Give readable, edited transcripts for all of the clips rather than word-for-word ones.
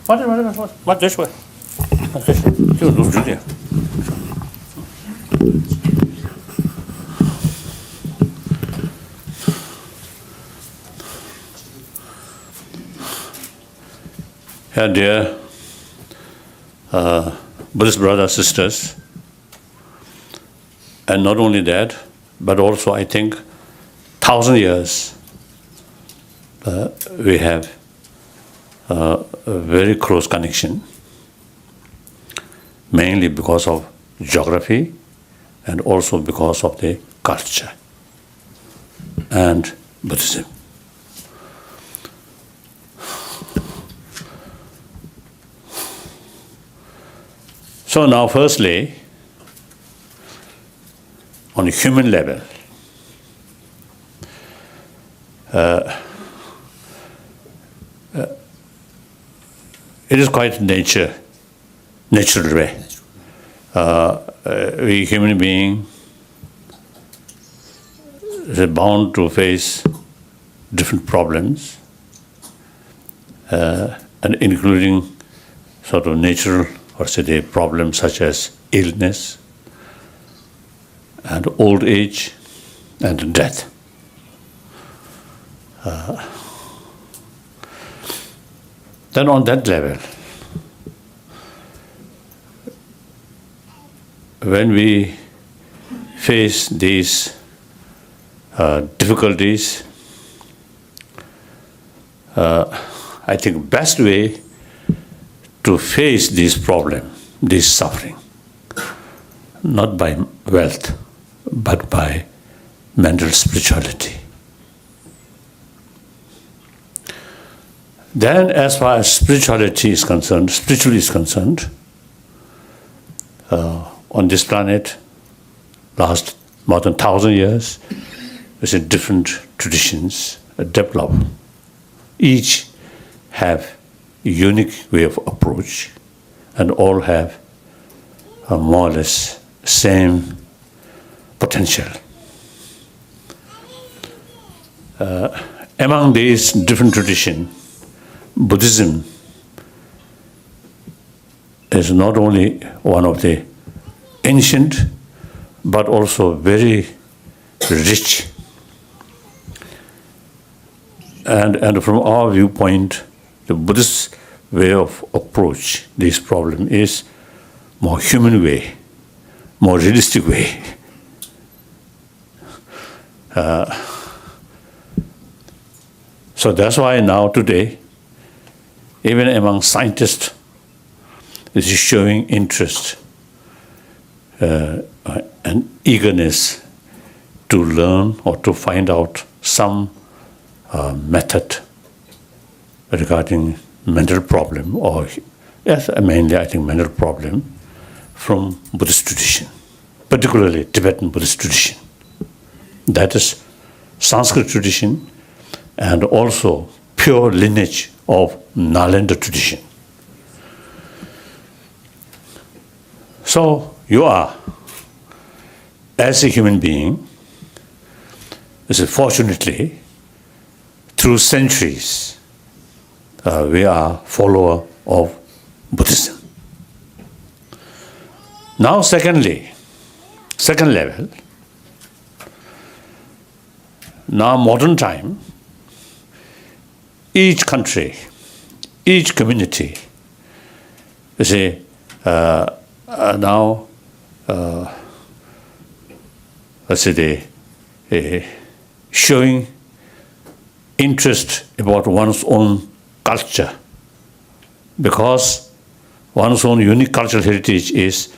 What this way? This way. Do there. Dear Buddhist brothers, sisters, and not only that, but also I think 1,000 years we have a very close connection, mainly because of geography and also because of the culture and Buddhism. So now firstly, on a human level, it is quite natural way. We human beings are bound to face different problems, and including sort of natural or say the problems such as illness and old age and death. Then on that level, when we face these difficulties, I think best way to face this problem, this suffering, not by wealth, but by mental spirituality. Then as far as spirituality is concerned, on this planet, last more than 1,000 years, we see different traditions develop. Each have a unique way of approach, and all have a more or less same potential. Among these different traditions, Buddhism is not only one of the ancient, but also very rich. And from our viewpoint, the Buddhist way of approach this problem is more human way, more realistic way. So that's why now today, even among scientists, is showing interest and eagerness to learn or to find out some method regarding mental problem, or yes, mainly I think mental problem from Buddhist tradition, particularly Tibetan Buddhist tradition. That is Sanskrit tradition and also pure lineage of Nalanda tradition. So you are, as a human being, fortunately, through centuries, we are follower of Buddhism. Now second level, now modern time, each country, each community, now, showing interest about one's own culture, because one's own unique cultural heritage is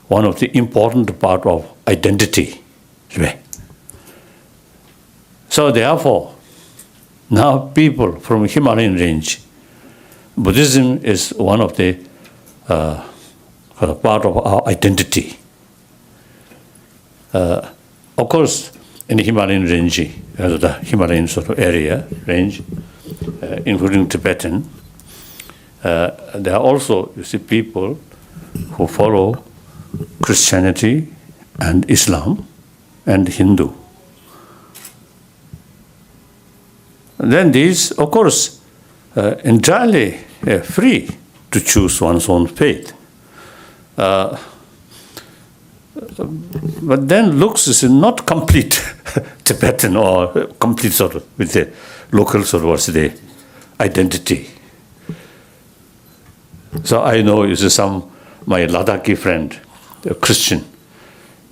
one of the important part of identity. So therefore, now people from Himalayan range, Buddhism is one of the part of our identity. Of course, in the Himalayan range, the Himalayan sort of area, range, including Tibetan, there are also, you see, people who follow Christianity and Islam and Hindu. Then these, of course, entirely free to choose one's own faith. But then looks is not complete Tibetan or complete sort of with the local sort of what's the identity. So I know my Ladakhi friend, a Christian,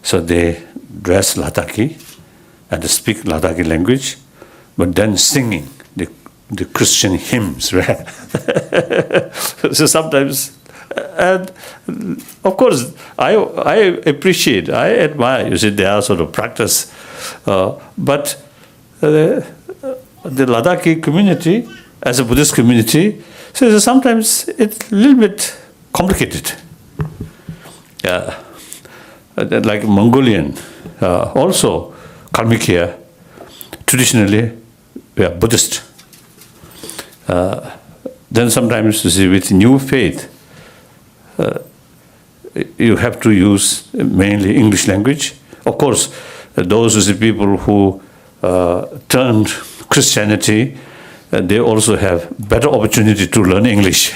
so they dress Ladakhi and speak Ladakhi language, but then singing the Christian hymns, right? So sometimes, and of course, I appreciate, I admire, their sort of practice, but the Ladakhi community, as a Buddhist community, so sometimes it's a little bit complicated. Yeah, like Mongolian, also Kalmykia, traditionally we are Buddhist. Then sometimes with new faith, you have to use mainly English language. Of course, those people who turned Christianity, they also have better opportunity to learn English.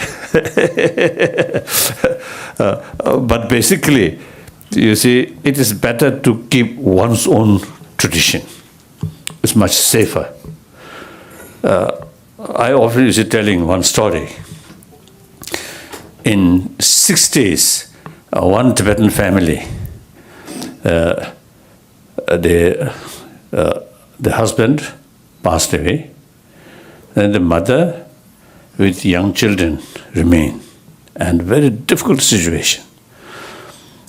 But basically, it is better to keep one's own tradition. It's much safer. I often telling one story. In 6 days, one Tibetan family, the husband passed away, and the mother with young children remain, and very difficult situation.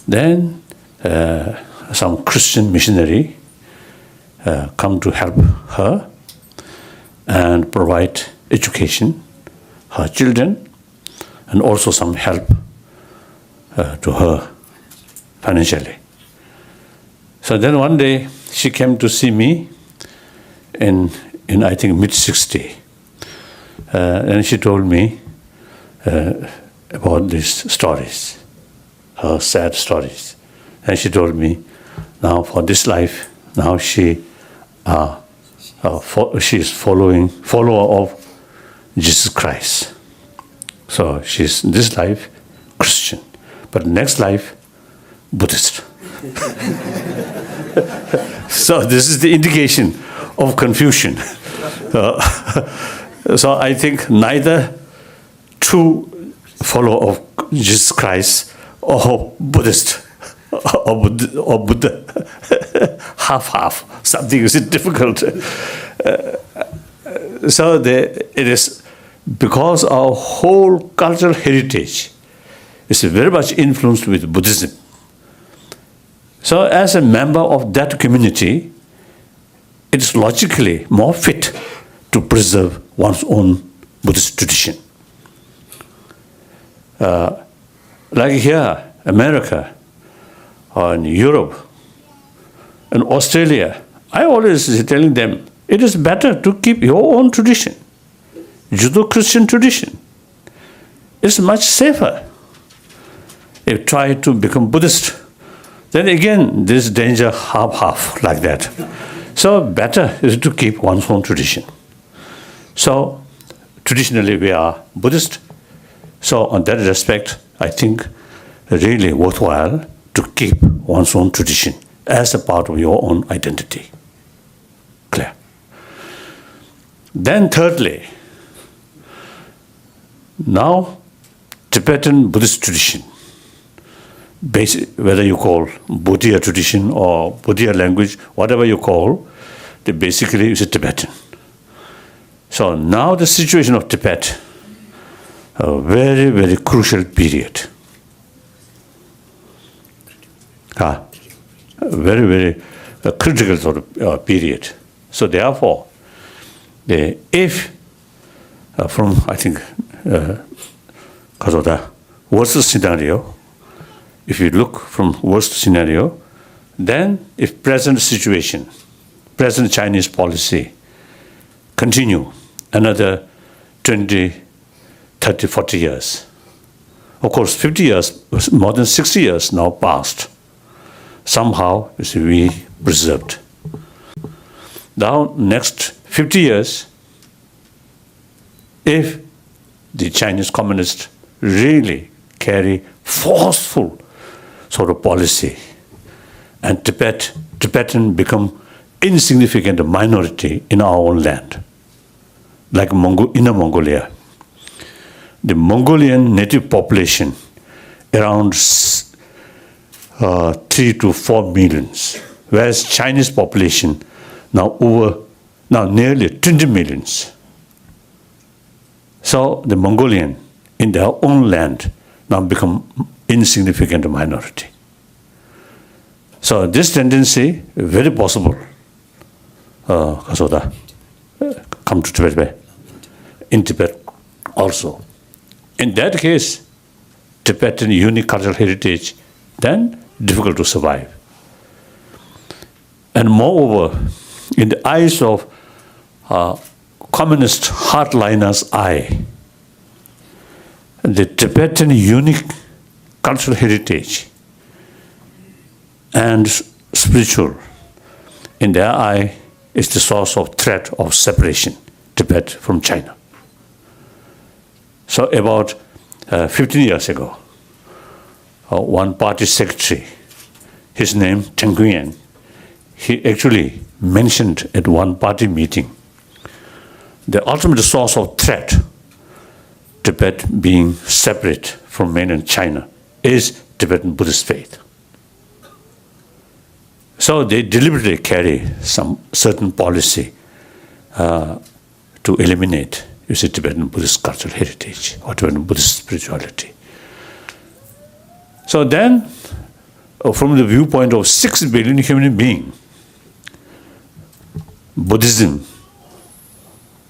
Then some Christian missionary come to help her and provide education, her children, and also some help to her financially. So then one day she came to see me in I think mid-60, and she told me about these stories, her sad stories, and she told me now for this life, now she is follower of Jesus Christ. So she's in this life Christian, but next life Buddhist. So this is the indication of confusion. So I think neither true follower of Jesus Christ or Buddhist or Buddha, half, something is difficult. So it is because our whole cultural heritage is very much influenced with Buddhism. So as a member of that community, it is logically more fit to preserve one's own Buddhist tradition. Like here, America, or in Europe, and Australia, I always telling them, it is better to keep your own tradition, Judeo-Christian tradition. It's much safer. If you try to become Buddhist, then again, there's danger half like that. So better is to keep one's own tradition. So traditionally we are Buddhist. So on that respect, I think really worthwhile to keep one's own tradition as a part of your own identity. Clear? Then thirdly, now Tibetan Buddhist tradition, whether you call Bodhiya tradition or Bodhiya language, whatever you call, they basically is a Tibetan. So now the situation of Tibet, a very, very crucial period. A very, very critical sort of period. So therefore, if from, I think, because of the worst scenario, if you look from worst scenario, then if present situation, present Chinese policy continue another 20, 30, 40 years. Of course, 50 years, more than 60 years now passed. Somehow, we preserved. Now, next 50 years, if the Chinese Communist really carry forceful sort of policy, and Tibetan become insignificant minority in our own land, like Inner Mongolia. The Mongolian native population around 3 to 4 millions, whereas Chinese population now nearly 20 millions. So the Mongolian in their own land now become insignificant minority. So this tendency very possible. Come to Tibet, in Tibet also. In that case, Tibetan unique cultural heritage then difficult to survive. And moreover, in the eyes of communist hardliners' eye, the Tibetan unique cultural heritage and spiritual, in their eye, is the source of threat of separation, Tibet from China. So about 15 years ago, one party secretary, his name Teng Guiyan, he actually mentioned at one party meeting the ultimate source of threat, Tibet being separate from mainland China, is Tibetan Buddhist faith. So they deliberately carry some certain policy to eliminate, Tibetan Buddhist cultural heritage or Tibetan Buddhist spirituality. So then, from the viewpoint of 6 billion human beings, Buddhism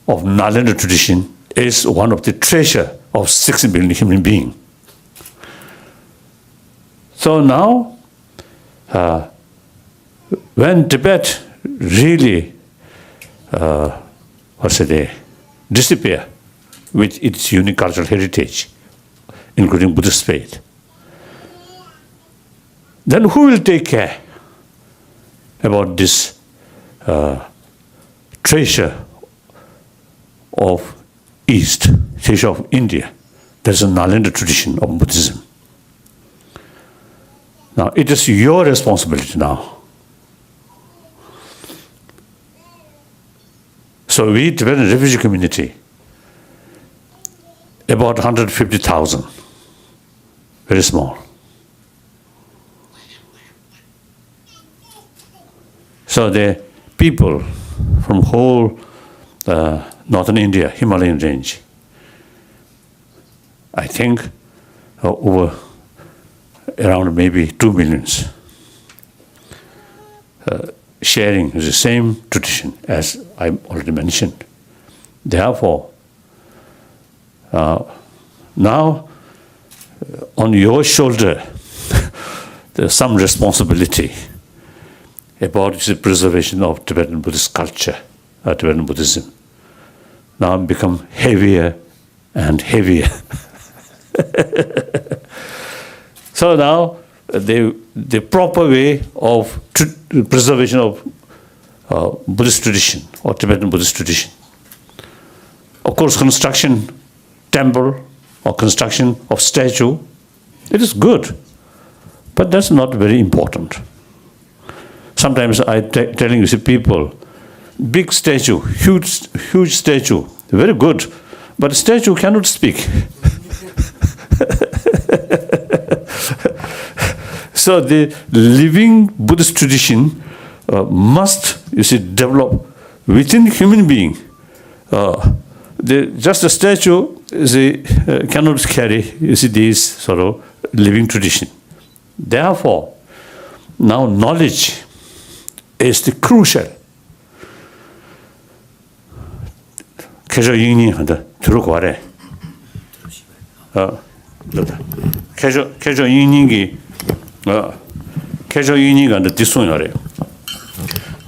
of Nalanda tradition is one of the treasure of 6 billion human beings. So now, when Tibet really, disappear with its unique cultural heritage, including Buddhist faith, then who will take care about this treasure of East, treasure of India? There's a Nalanda tradition of Buddhism. Now, it is your responsibility now. So we, Tibetan refugee community, about 150,000, very small. So the people from whole northern India, Himalayan range, I think over around maybe 2 millions, sharing the same tradition as I already mentioned. Therefore, now on your shoulder, there's some responsibility about the preservation of Tibetan Buddhist culture, Tibetan Buddhism. Now become heavier and heavier. So now the proper way of preservation of Buddhist tradition or Tibetan Buddhist tradition. Of course, construction temple or construction of statue, it is good, but that's not very important. Sometimes I telling people, big statue, huge statue, very good, but statue cannot speak. So the living Buddhist tradition must, develop within human being. Just a statue cannot carry, these sort of living tradition. Therefore, now knowledge is the crucial. Kejo yingni handa thuru kware. Kejo yingni gi kejo yingni ga de sonore.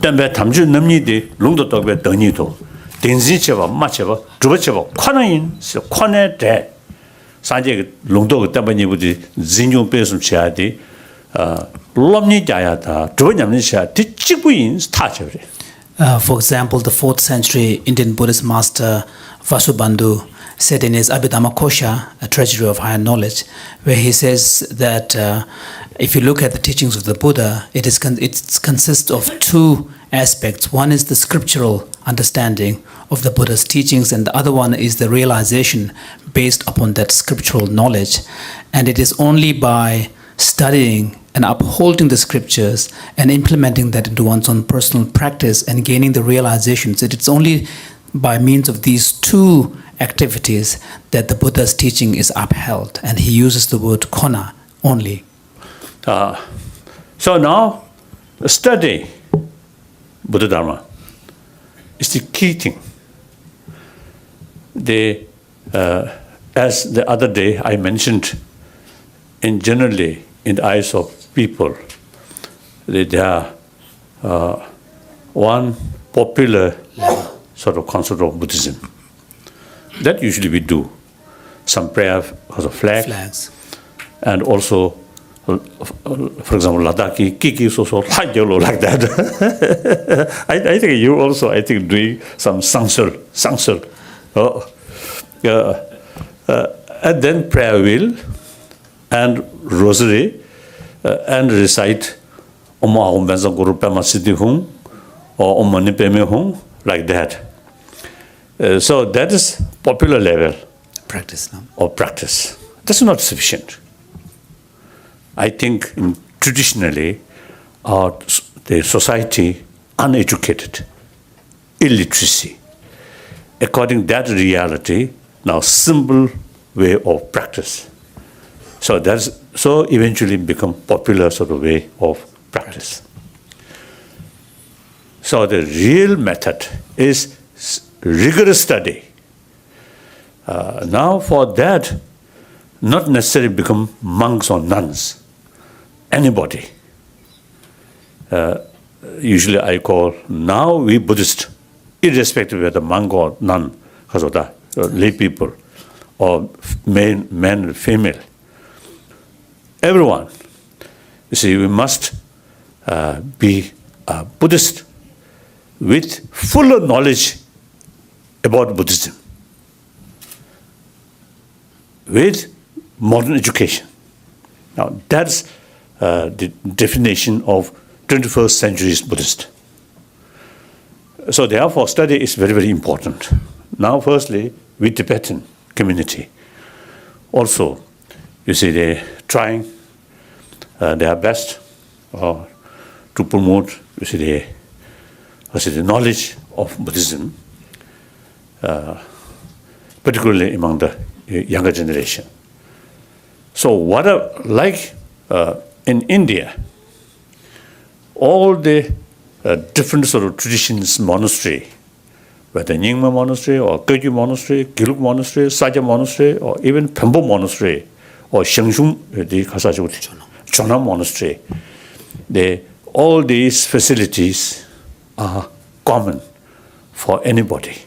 Tambe tamju namni de lungdo tokbe dani to. Denzi cheba ma cheba zhuba cheba kwanayin se kwane de. Sanje lungdo tambe ni budi zinjong pesum chiadi lomni jayata zhuba nyamni chia ti chikbuyin sta For example, the 4th century Indian Buddhist master Vasubandhu said in his Abhidhamma Kosha, A Treasury of Higher Knowledge, where he says that if you look at the teachings of the Buddha, it consists of two aspects. One is the scriptural understanding of the Buddha's teachings, and the other one is the realization based upon that scriptural knowledge. And it is only by studying and upholding the scriptures and implementing that into one's own personal practice and gaining the realizations that it's only by means of these two activities that the Buddha's teaching is upheld. And he uses the word kona only. So now, study Buddha Dharma is the key thing. As the other day I mentioned, generally in the eyes of people, there are one popular sort of concept of Buddhism. That usually we do. Some prayer has a flags. And also, for example, Ladakhi, Kiki, so like that. I think you also, doing some sangsal. And then prayer wheel and rosary and recite Om Ahum Benza Guru Pema Siddhi Hum or Om Mani Peme Hum, like that. So that is popular level practice now. Of practice. That's not sufficient. I think traditionally the society uneducated, illiteracy. According to that reality, now simple way of practice. So eventually become popular sort of way of practice. So the real method is rigorous study. Now for that, not necessarily become monks or nuns. Anybody. Usually I call, now we Buddhist, irrespective of the monk or nun, because of that, lay people, or men, female. Everyone. You see, we must be a Buddhist with fuller knowledge about Buddhism, with modern education. Now, that's the definition of 21st century Buddhist. So therefore, study is very, very important. Now, firstly, with Tibetan community. Also, you see, they're trying their best to promote, you see, the knowledge of Buddhism, particularly among the younger generation. So like in India, all the different sort of traditions, monastery, whether Nyingma monastery or Kagyu monastery, Giluk monastery, Saja monastery, or even Pembo monastery, or Shengshung, the Chona monastery, all these facilities are common for anybody.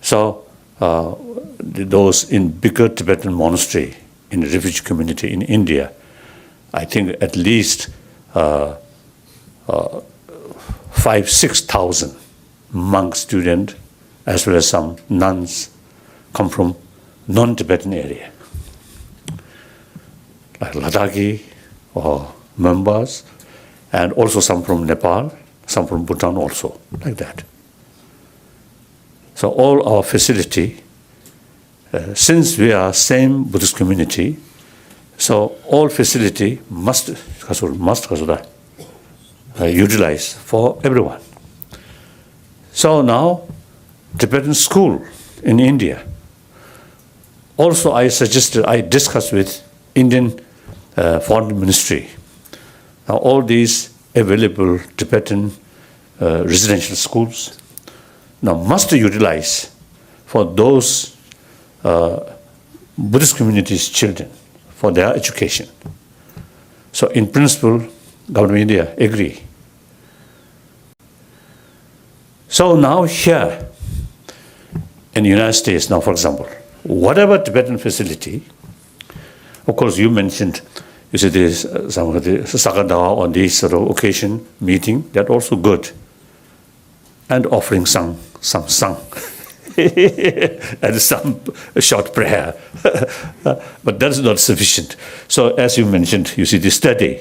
So those in bigger Tibetan monastery, in the refugee community in India, I think at least 5,000-6,000 monk students, as well as some nuns, come from non-Tibetan area, like Ladakhi or Members, and also some from Nepal, some from Bhutan also, like that. So all our facility, since we are same Buddhist community, so all facility must utilize for everyone. So now, Tibetan school in India. Also, I discussed with Indian Foreign Ministry. Now, all these available Tibetan residential schools now must utilize for those Buddhist communities' children for their education. So, in principle, Government of India agree. So now here in the United States, now for example, whatever Tibetan facility, of course you mentioned, you said there's some of the Sakadawa on this sort of occasion meeting, that's also good. And offering some sang. and some short prayer. But that's not sufficient. So as you mentioned, you see the study.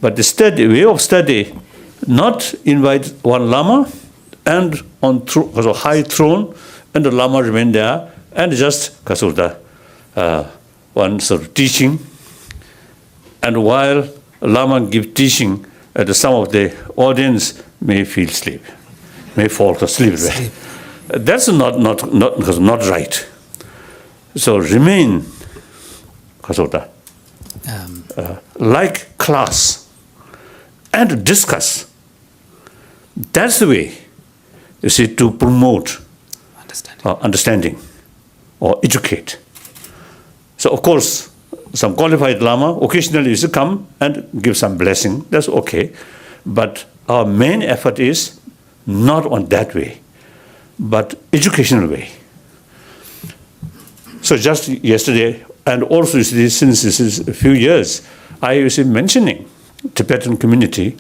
But the study, way of study, not invite one Lama and on a high throne, and the Lama remain there, and just one sort of teaching. And while Lama give teaching, some of the audience may feel sleep, may fall asleep. That's not right. So remain like class and discuss. That's the way, you see, to promote understanding or educate. So of course, some qualified Lama occasionally used to come and give some blessing. That's okay. But our main effort is not on that way, but educational way. So just yesterday, and also you see, since this is a few years, I was mentioning Tibetan community,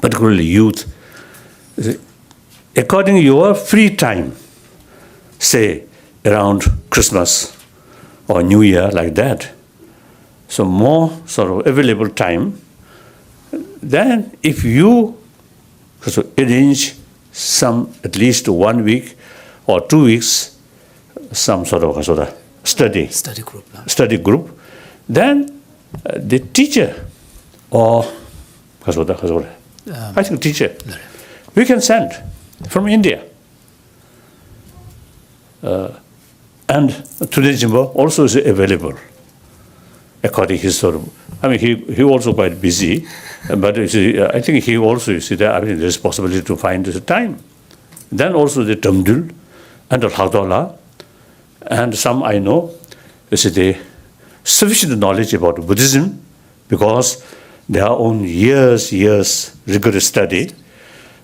particularly youth, according to your free time, say around Christmas or New Year, like that, so more sort of available time, then if you arrange some, at least 1 week or 2 weeks, some sort of study group, then the teacher or I think teacher, we can send from India. And today's Jimbo also is available. According to his sort of, I mean, he also quite busy, but you see, I think he also, you see, that I mean, there's possibility to find the time. Then also the Tamdul and the Hagdala, and some I know, you see, they sufficient knowledge about Buddhism because they are on years rigorous study.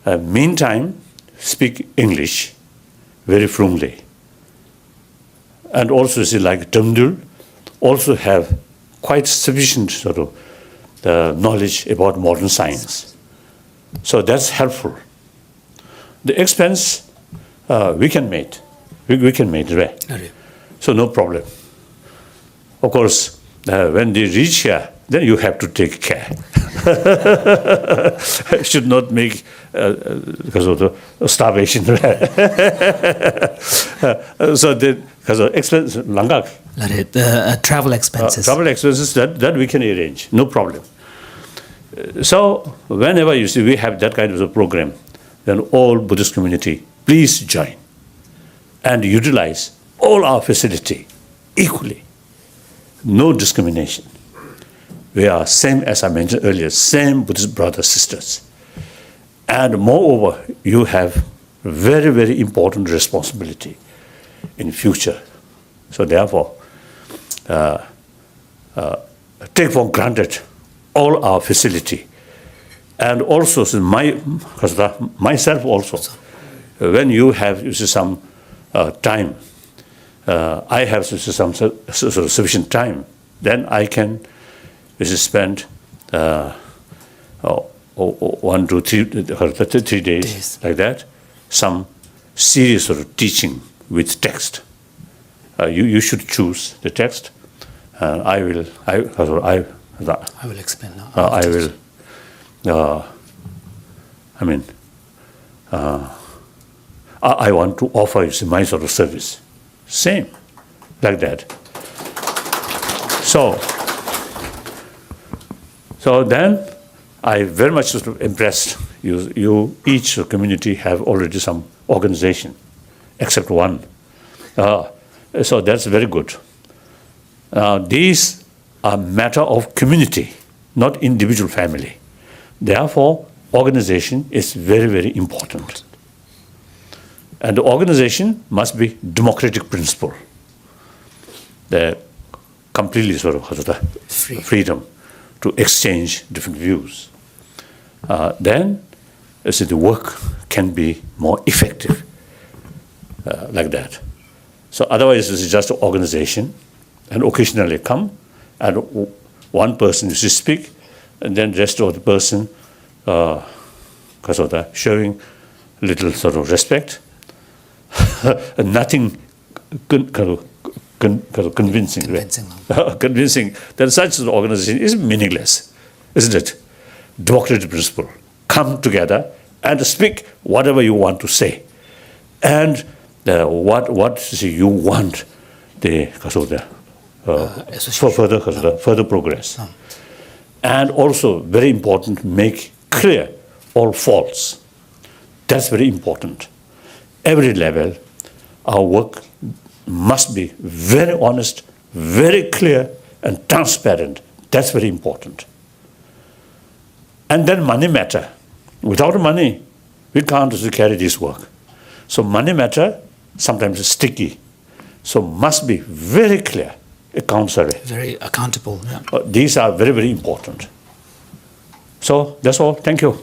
Meantime, speak English very fluently. And also, you see, like Tamdul, also have quite sufficient sort of knowledge about modern science. So that's helpful. The expense we can make. We can make it, right? So no problem. Of course, when they reach here, then you have to take care. Should not make because of the starvation. So because of expense, langak. Travel expenses. Travel expenses that we can arrange, no problem. So whenever you see we have that kind of a program, then all Buddhist community, please join and utilize all our facility equally. No discrimination. We are same, as I mentioned earlier, same Buddhist brothers, sisters. And moreover, you have very important responsibility in future. So therefore, take for granted all our facility. And also, myself also, when you have some time, I have some sufficient time, then I can spend 1 to 3 days like that, some serious sort of teaching with text. You should choose the text, and I will explain now. I want to offer you my sort of service. Same, like that. So then, I very much sort of impressed. You each community have already some organization, except one. So that's very good. These are matter of community, not individual family. Therefore, organization is very important. And the organization must be democratic principle. The completely sort of freedom to exchange different views. Then, the work can be more effective, like that. So otherwise, this is just an organization, and occasionally come, and one person used to speak, and then the rest of the person, because of that, showing little sort of respect. nothing convincing. Convincing. Right? Convincing that such an organization is meaningless, isn't it? Democratic principle. Come together and speak whatever you want to say. And what you want for further progress. And also, very important, make clear all faults. That's very important. Every level, our work must be very honest, very clear, and transparent. That's very important. And then money matter. Without money, we can't carry this work. So money matter, sometimes it's sticky. So must be very clear, accountable. Very accountable. Yeah. These are very, very important. So that's all. Thank you.